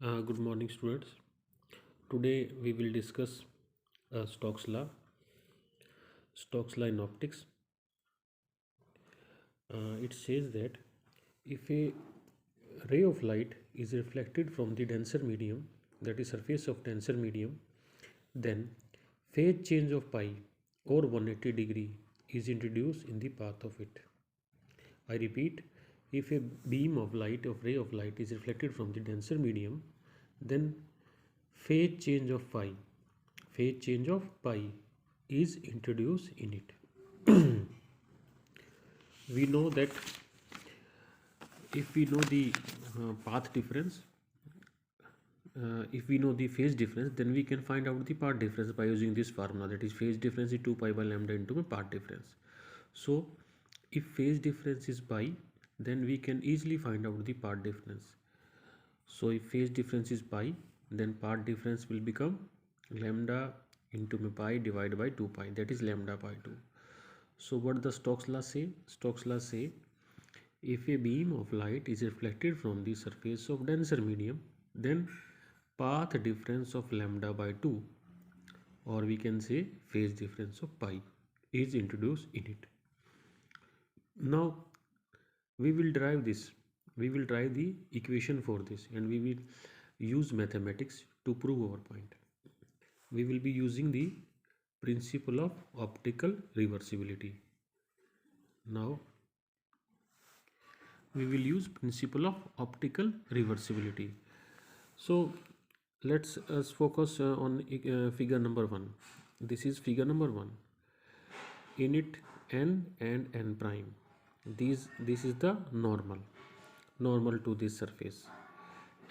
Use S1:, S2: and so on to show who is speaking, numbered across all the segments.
S1: Good morning, students. Today we will discuss Stokes law. Stokes law in optics. It says that if a ray of light is reflected from the denser medium, that is surface of denser medium, then phase change of pi or 180 degree is introduced in the path of it. I repeat, if a beam of light of ray of light is reflected from the denser medium, then phase change of pi is introduced in it. We know that if we know the path difference, if we know the phase difference, then we can find out the path difference by using this formula, that is phase difference is 2 pi by lambda into my path difference. So if phase difference is pi, then we can easily find out the path difference. So if phase difference is pi, then path difference will become lambda into my pi divided by 2 pi, that is lambda by 2. So what the Stokes law say? Stokes law say if a beam of light is reflected from the surface of denser medium, then path difference of lambda by 2, or we can say phase difference of pi, is introduced in it. Now we will derive this. We will derive the equation for this, and we will use mathematics to prove our point. We will be using the principle of optical reversibility. Now we will use principle of optical reversibility. So let's us focus on figure number 1. This is figure number 1. In it n and n prime, this is the normal to this surface,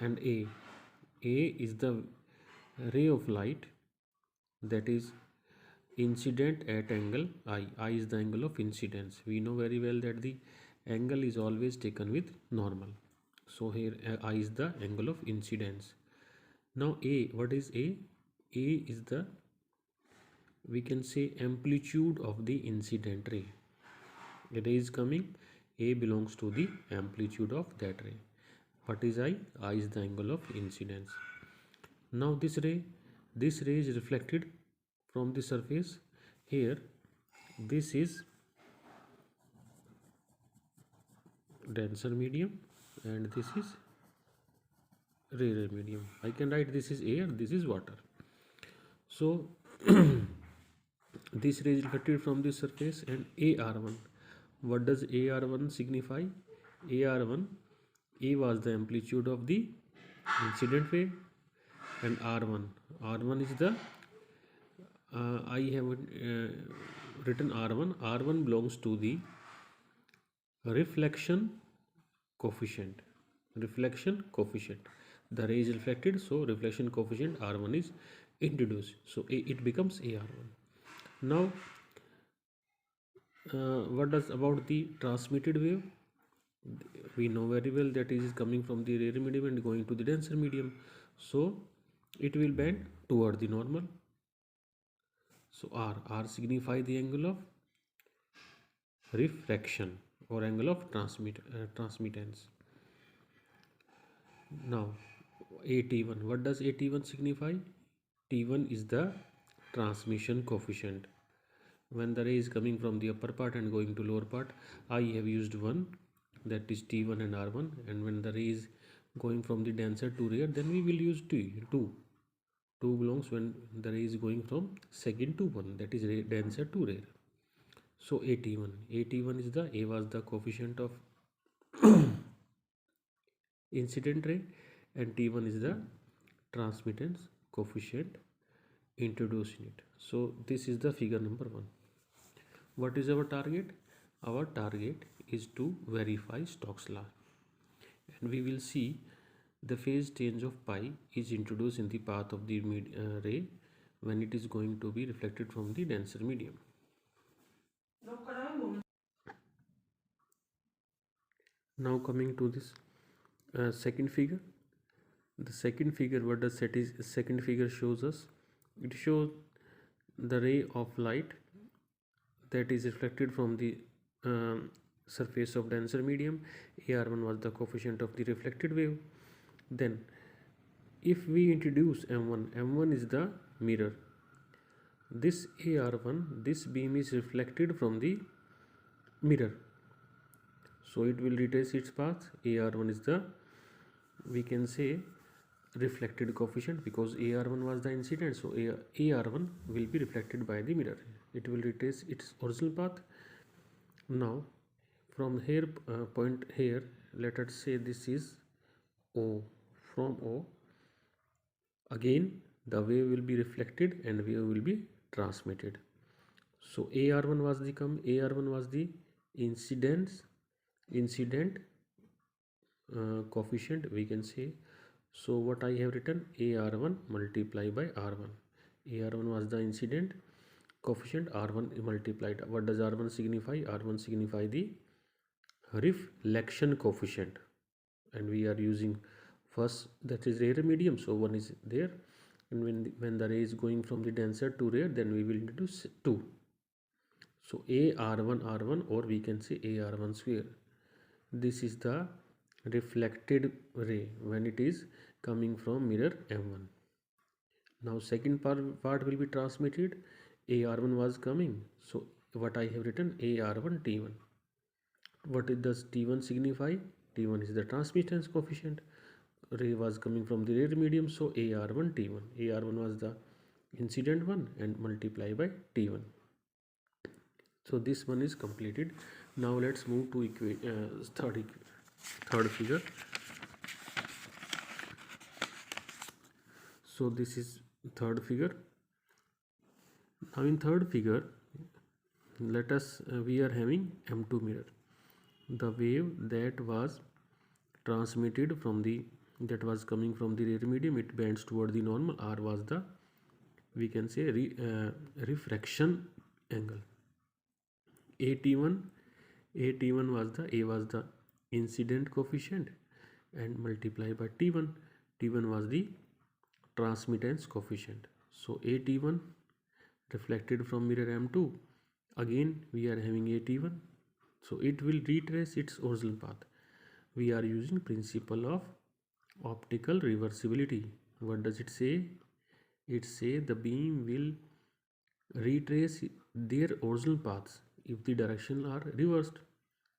S1: and a is the ray of light that is incident at angle I is the angle of incidence. We know very well that the angle is always taken with normal, so here I is the angle of incidence. Now what is a is the, we can say, amplitude of the incident ray. The ray is coming, a belongs to the amplitude of that ray. What is I is the angle of incidence. Now this ray is reflected from the surface. Here this is denser medium and this is rarer medium. I can write this is air, this is water. So this ray is reflected from the surface, and AR1. What does AR1 signify? AR1, A was the amplitude of the incident ray, and R1 is the I have written R1 belongs to the reflection coefficient. The ray is reflected, so reflection coefficient R1 is introduced, so it becomes AR1. Now what does about the transmitted wave? We know very well that it is coming from the rarer medium and going to the denser medium, so it will bend toward the normal. So R signify the angle of refraction or angle of transmittance. Now AT1, what does AT1 signify? T1 is the transmission coefficient. When the ray is coming from the upper part and going to lower part, I have used 1, that is T1 and R1, and when the ray is going from the denser to rare, then we will use 2 belongs when the ray is going from second to 1, that is denser to rare. So AT1 is the, A was the coefficient of incident ray, and T1 is the transmittance coefficient introduced in it. So this is the figure number 1. What is our target? Our target is to verify Stokes law, and we will see the phase change of pi is introduced in the path of the ray when it is going to be reflected from the denser medium. Now coming to this second figure. The second figure, what does second figure shows us? It shows the ray of light that is reflected from the surface of denser medium. AR1 was the coefficient of the reflected wave. Then If we introduce M1 is the mirror. This AR1, this beam is reflected from the mirror. So it will retrace its path. AR1 is the, we can say, reflected coefficient, because AR1 was the incident. So AR1 will be reflected by the mirror. It will retrace its original path. Now from here, point here, let us say this is O. From O, again the wave will be reflected and wave will be transmitted. So AR1 was the incident coefficient, we can say. So what I have written, AR1 multiplied by R1. AR1 was the incident coefficient, R1 multiplied. What does R1 signify? R1 signify the reflection coefficient, and we are using first, that is rare medium, so 1 is there, and when the ray is going from the denser to rare, then we will introduce 2. So AR1 or we can say AR1 square. This is the reflected ray when it is coming from mirror M1. Now second part will be transmitted. AR1 was coming, so what I have written, AR1 T1. What does T1 signify? T1 is the transmittance coefficient. Ray was coming from the rare medium, so AR1 T1. AR1 was the incident one and multiply by T1. So this one is completed. Now let's move to third figure. So this is third figure. Now in third figure, let us we are having M2 mirror. The wave that was transmitted from the, that was coming from the rare medium, it bends toward the normal. R was the, we can say, refraction angle. AT1 was the, A was the incident coefficient and multiply by T1. T1 was the transmittance coefficient. So AT1 reflected from mirror M2. Again we are having AT1, so it will retrace its original path. We are using principle of optical reversibility. What does it say? It say the beam will retrace their original paths if the direction are reversed,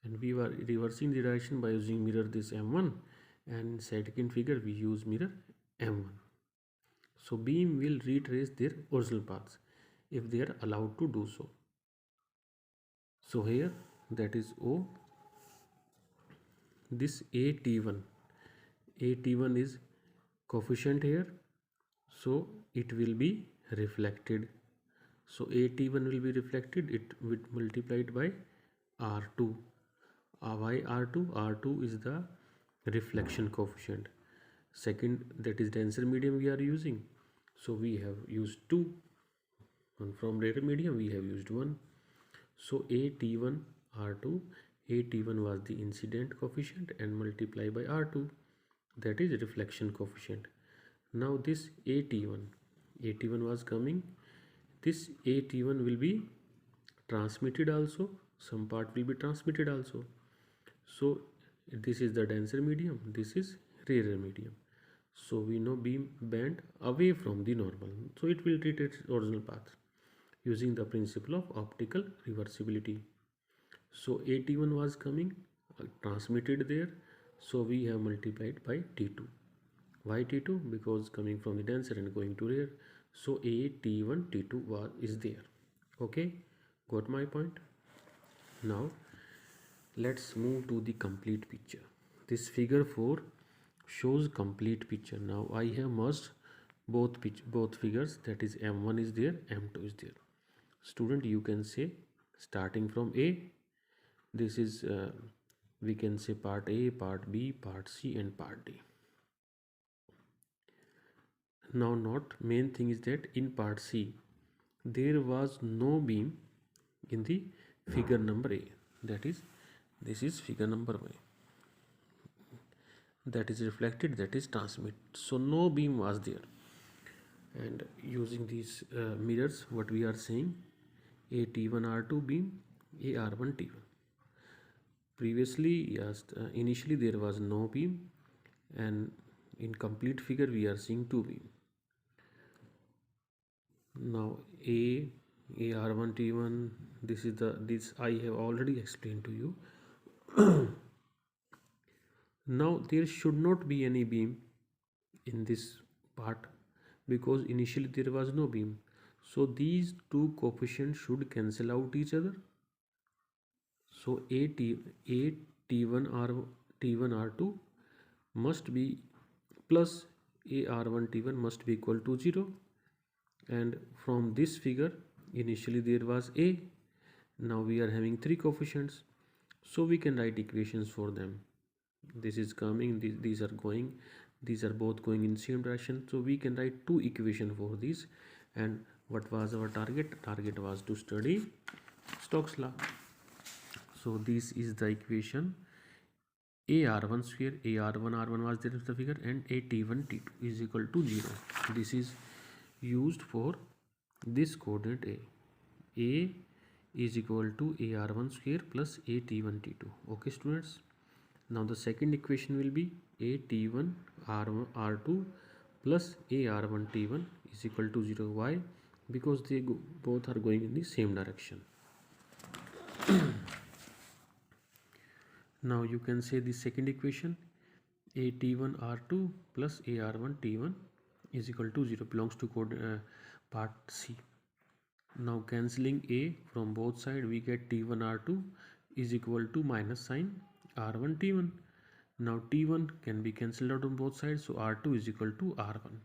S1: and we were reversing the direction by using mirror this M1, and second figure we use mirror M1. So beam will retrace their original paths if they are allowed to do so. So here, that is O. This AT1 is coefficient here, so it will be reflected. So AT1 will be reflected, it will multiplied by R2. Why R2? R2 is the reflection coefficient. Second, that is denser medium we are using, so we have used 2, and from rarer medium we have used 1. So AT1 R2, AT1 was the incident coefficient and multiply by R2, that is reflection coefficient. Now this AT1 was coming, this AT1 will be transmitted also, some part will be transmitted also. So this is the denser medium, this is rarer medium. So we know beam bend away from the normal, so it will retrace its original path using the principle of optical reversibility. So AT1 was coming, transmitted there, so we have multiplied by T2. Why T2? Because coming from the denser and going to rare, so AT1 T2 is there. Okay, got my point? Now let's move to the complete picture. This figure 4 shows complete picture. Now I have merged both figures, that is M1 is there, M2 is there. Student, you can say starting from A, this is we can say part A, part B, part C and part D. Now not main thing is that in part C there was no beam in the figure number A, that is this is figure number A, that is reflected, that is transmit, so no beam was there. And using these mirrors, what we are saying, AT1 R2 beam, AR1 T1. Previously, yes, initially there was no beam, and in complete figure we are seeing two beam. Now AR1 T1, this I have already explained to you. Now there should not be any beam in this part because initially there was no beam. So these two coefficients should cancel out each other. So A T1 R2 must be plus AR1 T1 must be equal to 0. And from this figure initially there was A, now we are having three coefficients, so we can write equations for them. This is coming, these are going, these are both going in same direction, so we can write two equations for these. And what was our target? Target was to study Stokes law. So this is the equation. AR1 square, AR1 R1 was there in the figure, and AT1 T2 is equal to 0. This is used for this coordinate A. A is equal to AR1 square plus AT1 T2. Okay students. Now the second equation will be AT1 R2 plus AR1 T1 is equal to 0. Why? Because they both are going in the same direction. Now you can say the second equation AT1 R2 plus AR1 T1 is equal to 0 belongs to part C. Now cancelling A from both sides, we get T1 R2 is equal to minus sign R1 T1. Now T1 can be cancelled out on both sides, so R2 is equal to R1.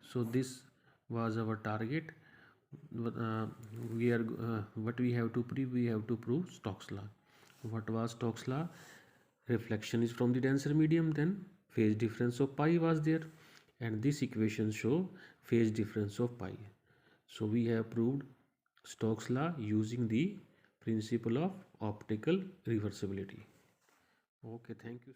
S1: So this was our target. What we have to prove? We have to prove Stokes law. What was Stokes law? Reflection is from the denser medium, then phase difference of pi was there, and this equation show phase difference of pi. So we have proved Stokes law using the principle of optical reversibility. Okay, thank you.